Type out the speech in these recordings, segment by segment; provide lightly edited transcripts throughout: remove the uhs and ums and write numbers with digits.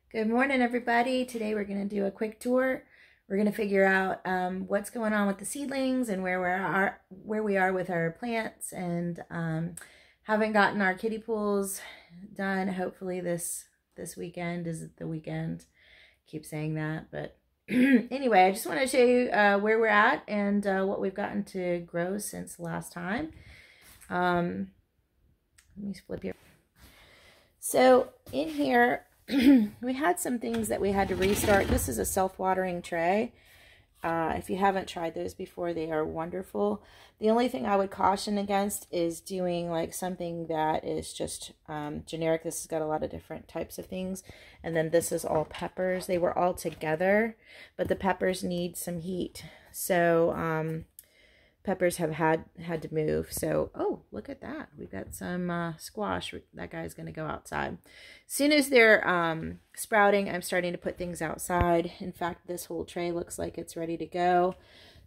Good morning, everybody. Today we're going to do a quick tour. We're going to figure out what's going on with the seedlings and where we are with our plants, and haven't gotten our kiddie pools done. Hopefully this weekend is the weekend. Keep saying that, but anyway, I just want to show you where we're at and what we've gotten to grow since last time. Let me flip here. So in here, we had some things that we had to restart. This is a self-watering tray. If you haven't tried those before, they are wonderful. The only thing I would caution against is doing like something that is just generic. This has got a lot of different types of things. And then this is all peppers. They were all together, but the peppers need some heat. So peppers have had to move. So, oh, look at that. We've got some squash. That guy's going to go outside. As soon as they're sprouting, I'm starting to put things outside. In fact, this whole tray looks like it's ready to go.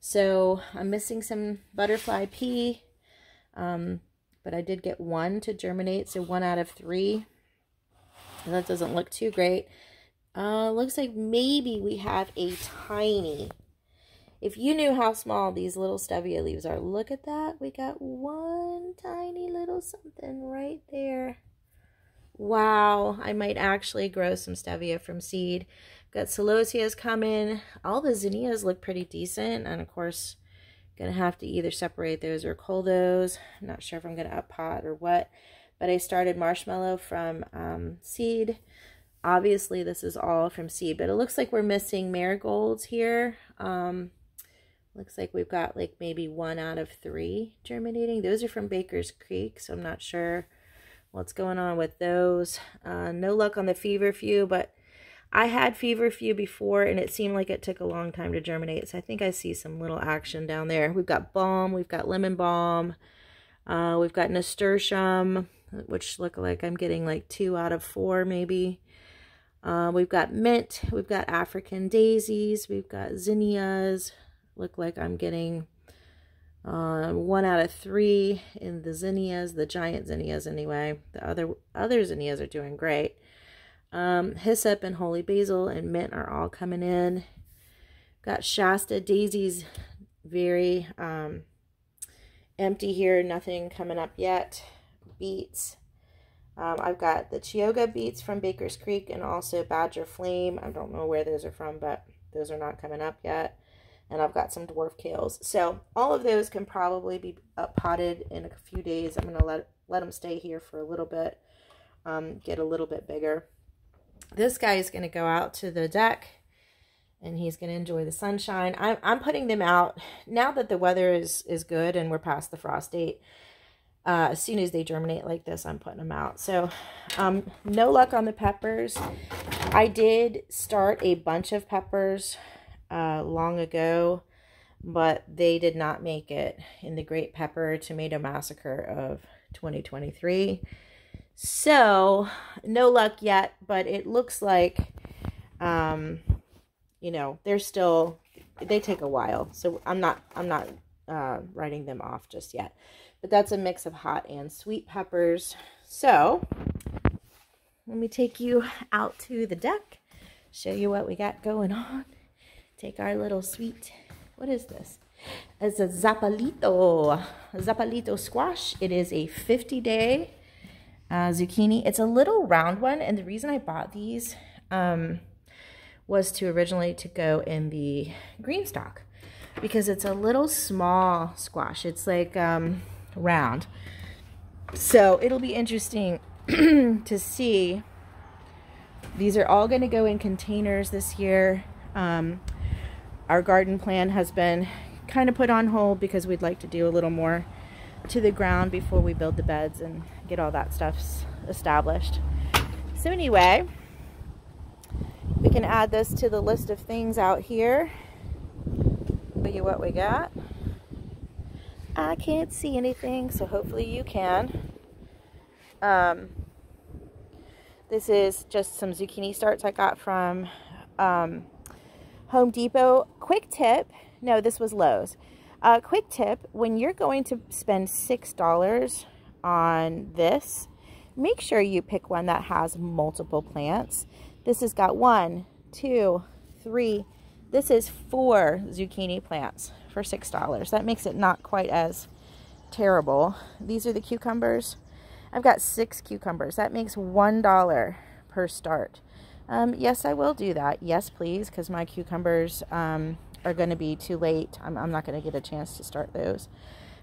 So I'm missing some butterfly pea, but I did get one to germinate, so 1 out of 3. And that doesn't look too great. Looks like maybe we have a tiny... If you knew how small these little stevia leaves are, look at that. We got one tiny little something right there. Wow, I might actually grow some stevia from seed. Got celosias coming. All the zinnias look pretty decent. And of course, gonna have to either separate those or cull those. I'm not sure if I'm gonna up pot or what. But I started marshmallow from seed. Obviously, this is all from seed, but it looks like we're missing marigolds here. Looks like we've got like maybe 1 out of 3 germinating. Those are from Baker's Creek, so I'm not sure what's going on with those. No luck on the feverfew, but I had feverfew before and it seemed like it took a long time to germinate. So I think I see some little action down there. We've got balm, we've got lemon balm, we've got nasturtium, which look like I'm getting like 2 out of 4 maybe. We've got mint, we've got African daisies, we've got zinnias. Look like I'm getting 1 out of 3 in the zinnias, the giant zinnias anyway. The other zinnias are doing great. Hyssop and holy basil and mint are all coming in. Got Shasta daisies, very empty here, nothing coming up yet. Beets. I've got the Chioggia beets from Baker's Creek and also Badger Flame. I don't know where those are from, but those are not coming up yet. And I've got some dwarf kales. So all of those can probably be up potted in a few days. I'm going to let them stay here for a little bit, get a little bit bigger. This guy is going to go out to the deck, and he's going to enjoy the sunshine. I'm putting them out now that the weather is good and we're past the frost date. As soon as they germinate like this, I'm putting them out. So no luck on the peppers. I did start a bunch of peppers long ago, but they did not make it in the Great Pepper Tomato Massacre of 2023. So no luck yet, but it looks like you know, they take a while, so I'm not writing them off just yet. But that's a mix of hot and sweet peppers. So let me take you out to the deck, show you what we got going on. Take our little sweet, what is this? It's a Zapalito squash. It is a 50-day zucchini. It's a little round one, and the reason I bought these was to originally to go in the Greenstalk, because it's a little small squash. It's like round. So it'll be interesting to see. These are all going to go in containers this year. Our garden plan has been kind of put on hold because we'd like to do a little more to the ground before we build the beds and get all that stuff established. So anyway, we can add this to the list of things out here. Show you what we got. I can't see anything, so hopefully you can. This is just some zucchini starts I got from Home Depot. Quick tip, no, this was Lowe's. Quick tip, when you're going to spend $6 on this, make sure you pick one that has multiple plants. This has got 1, 2, 3. This is 4 zucchini plants for $6. That makes it not quite as terrible. These are the cucumbers. I've got 6 cucumbers. That makes $1 per start. Yes, I will do that. Yes, please, because my cucumbers are going to be too late. I'm not going to get a chance to start those.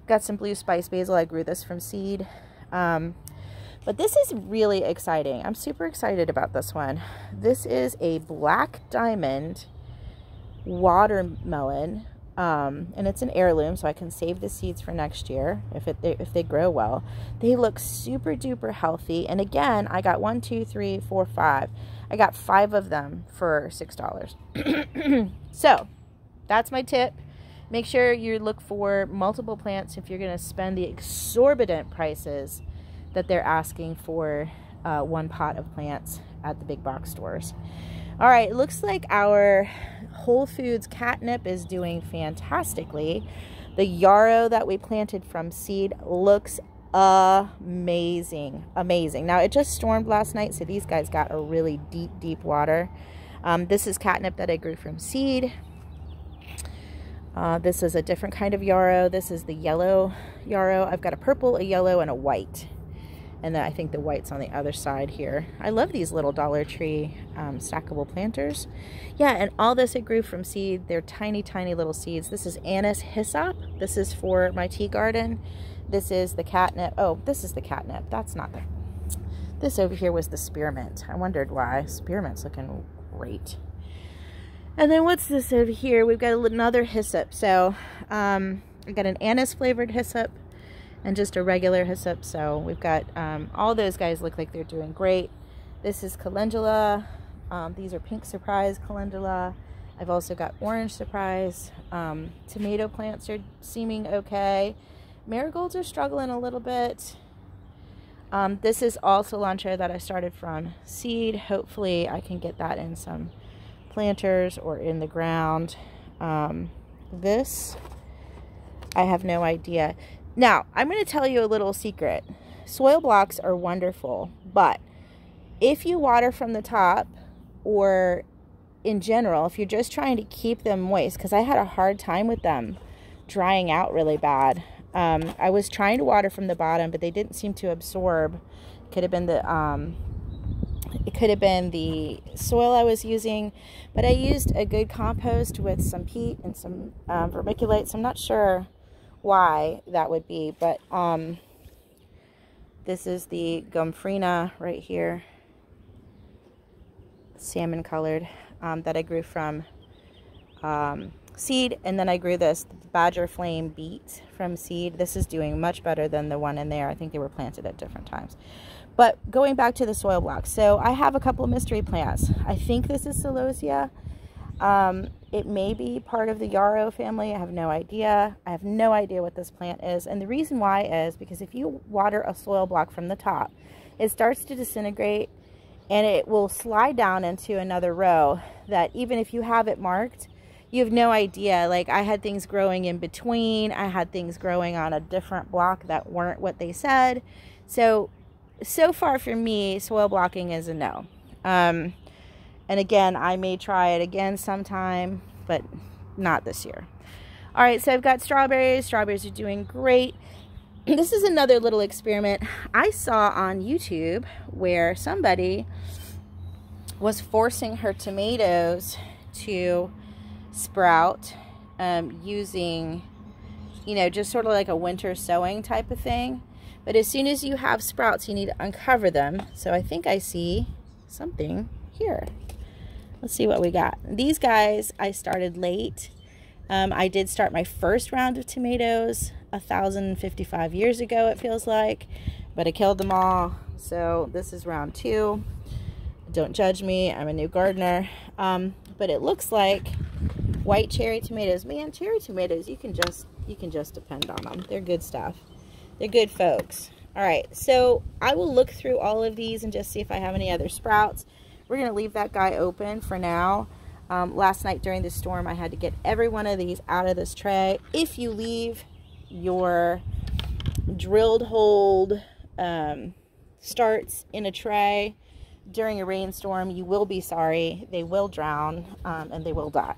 Got some blue spice basil. I grew this from seed. But this is really exciting. I'm super excited about this one. This is a black diamond watermelon. And it's an heirloom, so I can save the seeds for next year if they grow well. They look super duper healthy. And again, I got 1, 2, 3, 4, 5. I got 5 of them for $6. So that's my tip. Make sure you look for multiple plants if you're going to spend the exorbitant prices that they're asking for one pot of plants at the big box stores. All right, it looks like our Whole Foods catnip is doing fantastically. The yarrow that we planted from seed looks amazing. Now, it just stormed last night, so these guys got a really deep water. This is catnip that I grew from seed. This is a different kind of yarrow. This is the yellow yarrow. I've got a purple, a yellow, and a white. And then I think the white's on the other side here. I love these little Dollar Tree stackable planters. Yeah, and all this I grew from seed. They're tiny little seeds. This is anise hyssop. This is for my tea garden. This is the catnip. Oh, this is the catnip. That's not the... This over here was the spearmint. I wondered why. Spearmint's looking great. And then what's this over here? We've got another hyssop. So I got an anise flavored hyssop and just a regular hyssop. So we've got all those guys look like they're doing great. This is calendula. These are pink surprise calendula. I've also got orange surprise. Tomato plants are seeming okay. Marigolds are struggling a little bit. This is all cilantro that I started from seed. Hopefully I can get that in some planters or in the ground. This, I have no idea. Now, I'm going to tell you a little secret. Soil blocks are wonderful, but if you water from the top, or in general, if you're just trying to keep them moist, because I had a hard time with them drying out really bad. I was trying to water from the bottom, but they didn't seem to absorb. Could have been the it could have been the soil I was using, but I used a good compost with some peat and some vermiculite, so I'm not sure why that would be. But this is the Gomphrena right here, salmon colored, that I grew from seed. And then I grew this Badger Flame beet from seed. This is doing much better than the one in there. I think they were planted at different times. But going back to the soil blocks, so I have a couple of mystery plants. I think this is celosia. It may be part of the yarrow family. I have no idea. I have no idea what this plant is. And the reason why is because if you water a soil block from the top, it starts to disintegrate and it will slide down into another row that even if you have it marked, you have no idea. Like, I had things growing in between. I had things growing on a different block that weren't what they said. So far for me, soil blocking is a no. And again, I may try it again sometime, but not this year. All right, so I've got strawberries. Strawberries are doing great. This is another little experiment I saw on YouTube where somebody was forcing her tomatoes to sprout using, you know, just sort of like a winter sowing type of thing. But as soon as you have sprouts, you need to uncover them. So I think I see something here. Let's see what we got. These guys, I started late. I did start my first round of tomatoes 1,055 years ago, it feels like, but I killed them all. So this is round 2. Don't judge me, I'm a new gardener. But it looks like white cherry tomatoes. Man, cherry tomatoes, you can just depend on them. They're good stuff. They're good folks. All right, so I will look through all of these and just see if I have any other sprouts. We're going to leave that guy open for now. Last night during the storm, I had to get every one of these out of this tray. If you leave your drilled hole starts in a tray, during a rainstorm, you will be sorry. They will drown, and they will die.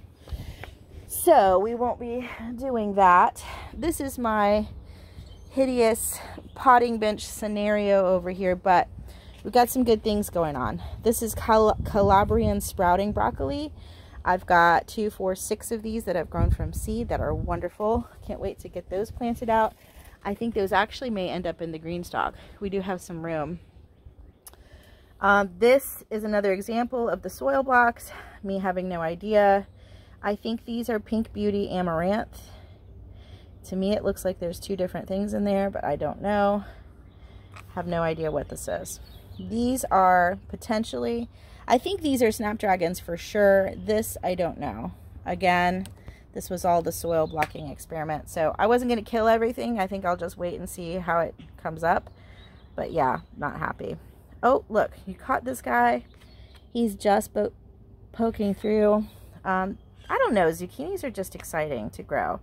So we won't be doing that. This is my hideous potting bench scenario over here, but we've got some good things going on. This is Calabrian sprouting broccoli. I've got 2, 4, 6 of these that have grown from seed that are wonderful. Can't wait to get those planted out. I think those actually may end up in the Greenstalk. We do have some room. This is another example of the soil blocks, me having no idea. I think these are Pink Beauty Amaranth. To me, it looks like there's 2 different things in there, but I don't know. Have no idea what this is. These are potentially, I think these are snapdragons for sure. This, I don't know. Again, this was all the soil blocking experiment. So I wasn't going to kill everything. I think I'll just wait and see how it comes up. But yeah, not happy. Oh, look, you caught this guy. He's just poking through. I don't know, zucchinis are just exciting to grow.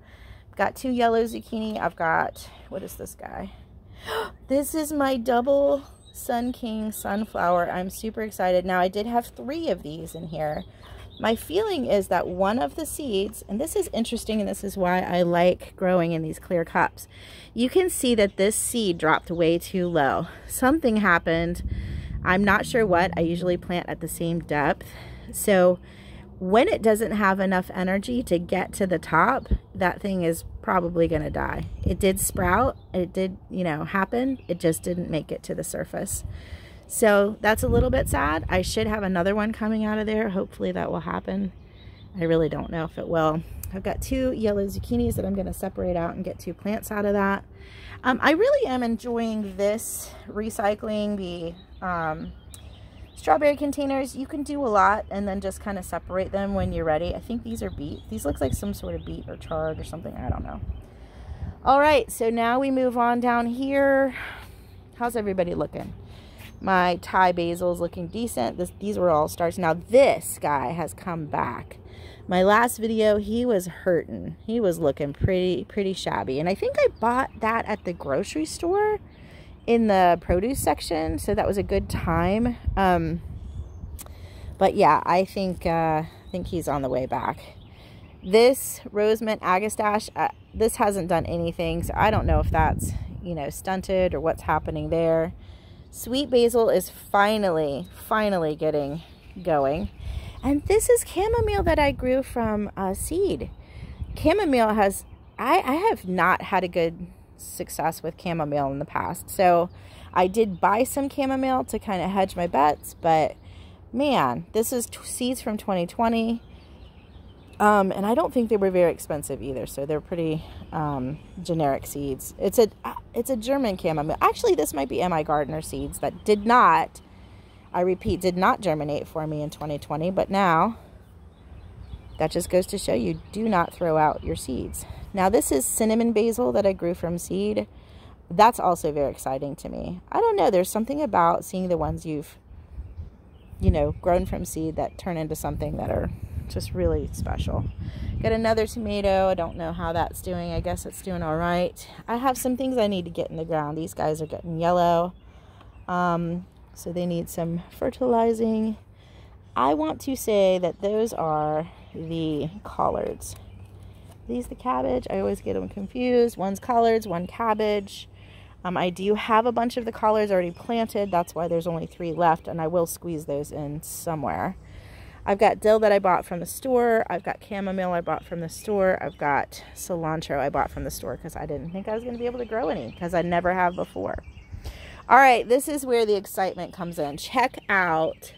I've got 2 yellow zucchini. I've got, what is this guy? This is my double Sun King sunflower. I'm super excited. Now, I did have 3 of these in here. My feeling is that one of the seeds, and this is interesting, and this is why I like growing in these clear cups. You can see that this seed dropped way too low. Something happened. I'm not sure what. I usually plant at the same depth. So when it doesn't have enough energy to get to the top, that thing is probably going to die. It did sprout. It did, you know, happen. It just didn't make it to the surface. So that's a little bit sad. I should have another one coming out of there. Hopefully that will happen. I really don't know if it will. I've got 2 yellow zucchinis that I'm going to separate out and get 2 plants out of that. I really am enjoying this recycling the strawberry containers. You can do a lot and then just kind of separate them when you're ready. I think these are beet. These look like some sort of beet or chard or something. I don't know. All right, so now we move on down here. How's everybody looking? My Thai basil is looking decent. These were all starts. Now this guy has come back. My last video, he was hurting. He was looking pretty shabby. And I think I bought that at the grocery store in the produce section, so that was a good time. But yeah, I think he's on the way back. This rose mint agastache, this hasn't done anything, so I don't know if that's, you know, stunted or what's happening there. Sweet basil is finally getting going. And this is chamomile that I grew from seed. Chamomile has, I have not had a good success with chamomile in the past. So I did buy some chamomile to kind of hedge my bets, but man, this is seeds from 2020. And I don't think they were very expensive either. So they're pretty generic seeds. It's a German chamomile. Actually, this might be M.I. Gardner seeds that did not, I repeat, did not germinate for me in 2020. But now, that just goes to show you, do not throw out your seeds. Now, this is cinnamon basil that I grew from seed. That's also very exciting to me. I don't know. There's something about seeing the ones you've, you know, grown from seed that turn into something that are just really special. Got another tomato. I don't know how that's doing. I guess it's doing all right. I have some things I need to get in the ground. These guys are getting yellow. So they need some fertilizing. I want to say that those are the collards. These the cabbage. I always get them confused. One's collards, one cabbage. I do have a bunch of the collards already planted. That's why there's only 3 left, and I will squeeze those in somewhere. I've got dill that I bought from the store. I've got chamomile I bought from the store. I've got cilantro I bought from the store because I didn't think I was going to be able to grow any because I never have before. All right, this is where the excitement comes in. Check out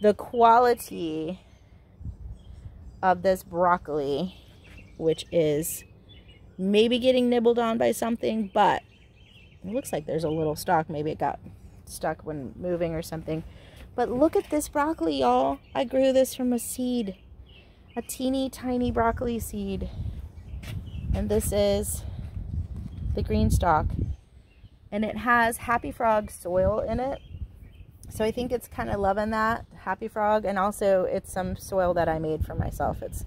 the quality of this broccoli, which is maybe getting nibbled on by something, but it looks like there's a little stalk. Maybe it got stuck when moving or something. But look at this broccoli, y'all. I grew this from a seed. A teeny tiny broccoli seed. And this is the Greenstalk. And it has Happy Frog soil in it. So I think it's kind of loving that. Happy Frog. And also it's some soil that I made for myself. It's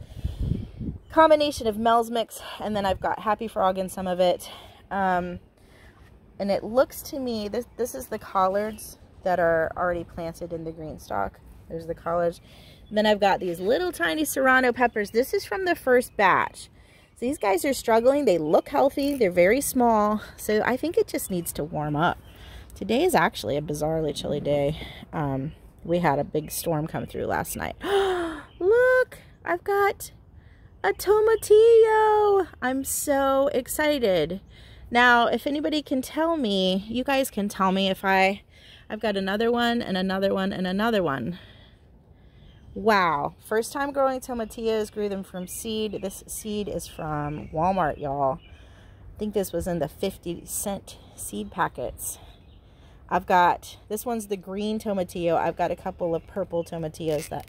a combination of Mel's Mix. And then I've got Happy Frog in some of it. And it looks to me, this is the collards. that are already planted in the green stalk. There's the college. And then I've got these little tiny serrano peppers. This is from the first batch. So these guys are struggling. They look healthy. They're very small. So I think it just needs to warm up. Today is actually a bizarrely chilly day. We had a big storm come through last night. Look, I've got a tomatillo. I'm so excited. Now, if anybody can tell me, you guys can tell me if I've got another one and another one and another one. Wow. First time growing tomatillos, grew them from seed. This seed is from Walmart, y'all. I think this was in the 50-cent seed packets. I've got, this one's the green tomatillo. I've got a couple of purple tomatillos that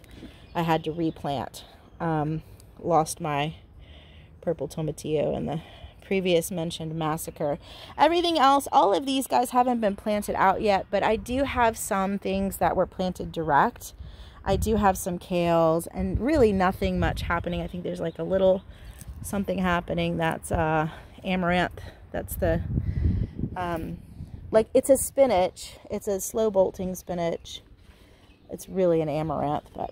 I had to replant. Lost my purple tomatillo in the previous mentioned massacre. Everything else, all of these guys haven't been planted out yet, but I do have some things that were planted direct. I do have some kales and really nothing much happening. I think there's like a little something happening. That's amaranth. That's the like, it's a spinach. It's a slow bolting spinach. It's really an amaranth, but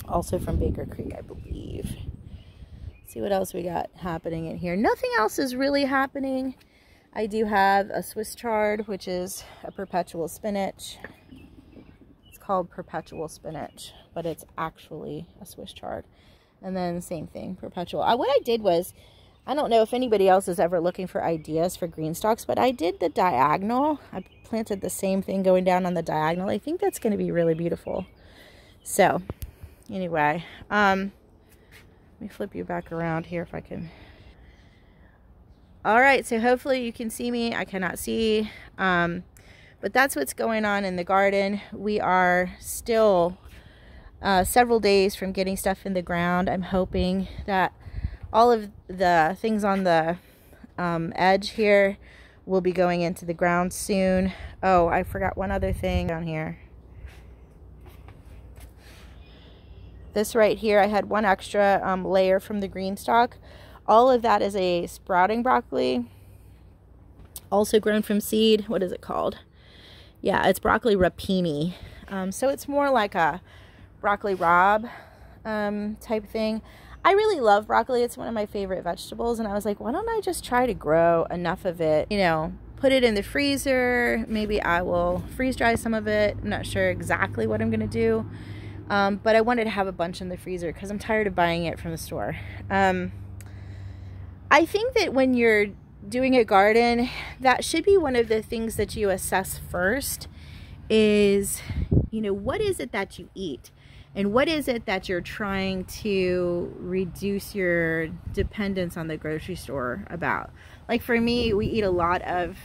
also from Baker Creek, I believe. See what else we got happening in here. Nothing else is really happening. I do have a Swiss chard, which is a perpetual spinach. It's called perpetual spinach, but it's actually a Swiss chard. And then same thing, perpetual. What I did was, I don't know if anybody else is ever looking for ideas for green stalks, but I did the diagonal. I planted the same thing going down on the diagonal. I think that's going to be really beautiful. So, anyway, let me flip you back around here if I can. All right, so hopefully you can see me. I cannot see, but that's what's going on in the garden. We are still several days from getting stuff in the ground. I'm hoping that all of the things on the edge here will be going into the ground soon. Oh, I forgot one other thing down here. This right here, I had one extra layer from the green stalk. All of that is a sprouting broccoli, also grown from seed. What is it called? Yeah, it's broccoli rapini. So it's more like a broccoli rabe type thing. I really love broccoli. It's one of my favorite vegetables. And I was like, why don't I just try to grow enough of it, you know, put it in the freezer. Maybe I will freeze dry some of it. I'm not sure exactly what I'm going to do. But I wanted to have a bunch in the freezer because I'm tired of buying it from the store. I think that when you're doing a garden, that should be one of the things that you assess first is, you know, what is it that you eat? And what is it that you're trying to reduce your dependence on the grocery store about? Like for me, we eat a lot of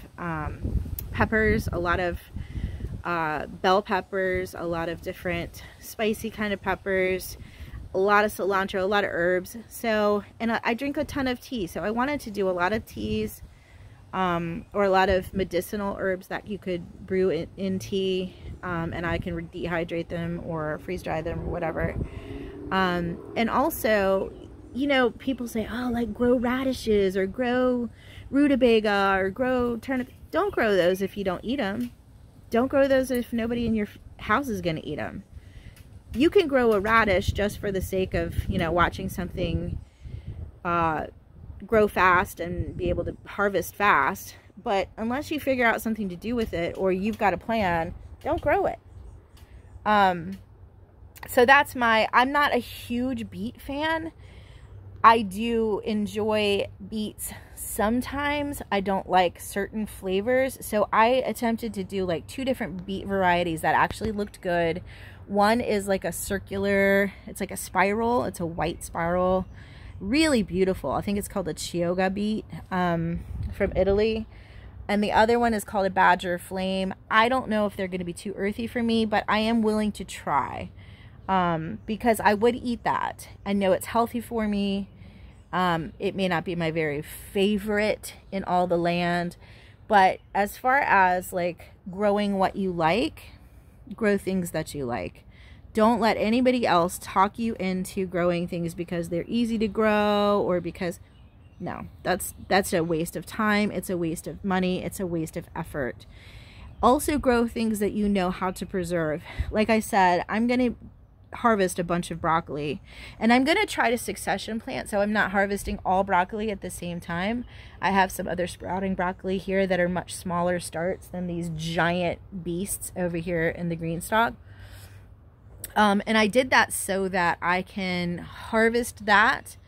peppers, a lot of bell peppers, a lot of different spicy kind of peppers, a lot of cilantro, a lot of herbs. So, and I drink a ton of tea. So I wanted to do a lot of teas or a lot of medicinal herbs that you could brew in tea. And I can dehydrate them or freeze dry them or whatever. And also, you know, people say, oh, like grow radishes or grow rutabaga or grow turnip. Don't grow those if you don't eat them. Don't grow those if nobody in your house is going to eat them. You can grow a radish just for the sake of, you know, watching something grow fast and be able to harvest fast. But unless you figure out something to do with it or you've got a plan, don't grow it. So that's I'm not a huge beet fan. I do enjoy beets sometimes. I don't like certain flavors. So I attempted to do like 2 different beet varieties that actually looked good. One is like a circular, it's like a spiral. It's a white spiral. Really beautiful. I think it's called a Chioggia beet from Italy. And the other one is called a Badger Flame. I don't know if they're going to be too earthy for me, but I am willing to try because I would eat that. I know it's healthy for me. It may not be my very favorite in all the land, but as far as like growing what you like, grow things that you like. Don't let anybody else talk you into growing things because they're easy to grow or because... No, that's a waste of time. It's a waste of money. It's a waste of effort. Also grow things that you know how to preserve. Like I said, I'm going to harvest a bunch of broccoli, and I'm going to try to succession plant, so I'm not harvesting all broccoli at the same time. I have some other sprouting broccoli here that are much smaller starts than these giant beasts over here in the Greenstalk. And I did that so that I can harvest that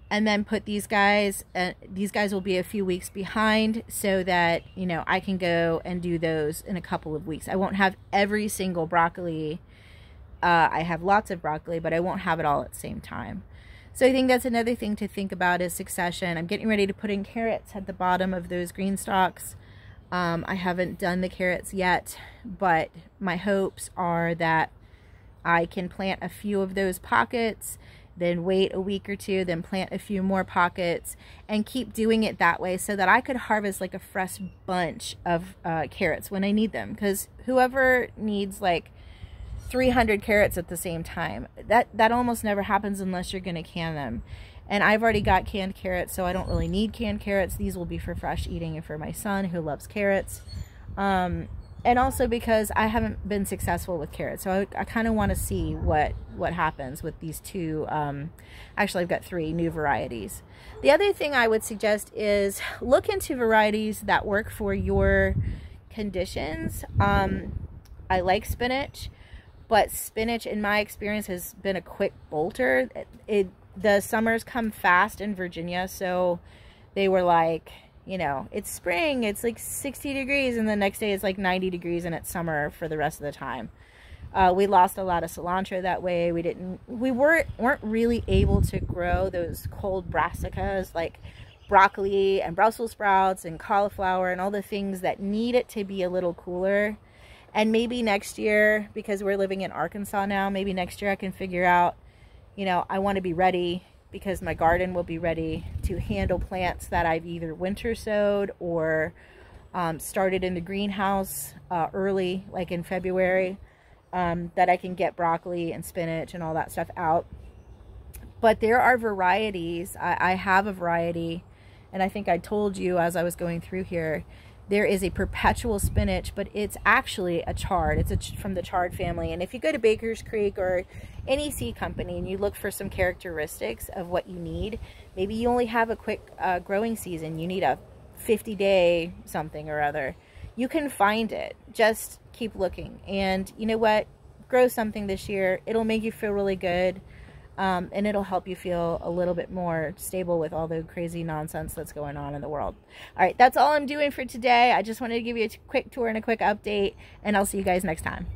and then put these guys will be a few weeks behind, so that, you know, I can go and do those in a couple of weeks. I won't have every single broccoli. I have lots of broccoli, but I won't have it all at the same time. So I think that's another thing to think about, is succession. I'm getting ready to put in carrots at the bottom of those green stalks. I haven't done the carrots yet, but my hopes are that I can plant a few of those pockets, then wait a week or two, then plant a few more pockets, and keep doing it that way, so that I could harvest like a fresh bunch of carrots when I need them. Because whoever needs like 300 carrots at the same time, that almost never happens unless you're going to can them. And I've already got canned carrots, so I don't really need canned carrots. These will be for fresh eating and for my son who loves carrots. And also because I haven't been successful with carrots, so I kind of want to see what happens with these two. Actually, I've got 3 new varieties. The other thing I would suggest is look into varieties that work for your conditions. I like spinach, but spinach, in my experience, has been a quick bolter. The summers come fast in Virginia, so they were like, you know, it's spring, it's like 60 degrees, and the next day it's like 90 degrees, and it's summer for the rest of the time. We lost a lot of cilantro that way. We weren't really able to grow those cold brassicas like broccoli and Brussels sprouts and cauliflower and all the things that need it to be a little cooler. And maybe next year, because we're living in Arkansas now, maybe next year I can figure out, you know, I want to be ready, because my garden will be ready to handle plants that I've either winter sowed or started in the greenhouse early, like in February, that I can get broccoli and spinach and all that stuff out. But there are varieties. I have a variety, and I think I told you as I was going through here, there is a perpetual spinach, but it's actually a chard. It's from the chard family. And if you go to Baker's Creek or any seed company and you look for some characteristics of what you need, maybe you only have a quick growing season, you need a 50-day something or other, you can find it. Just keep looking. And you know what? Grow something this year. It'll make you feel really good. And it'll help you feel a little bit more stable with all the crazy nonsense that's going on in the world. All right, that's all I'm doing for today. I just wanted to give you a quick tour and a quick update, and I'll see you guys next time.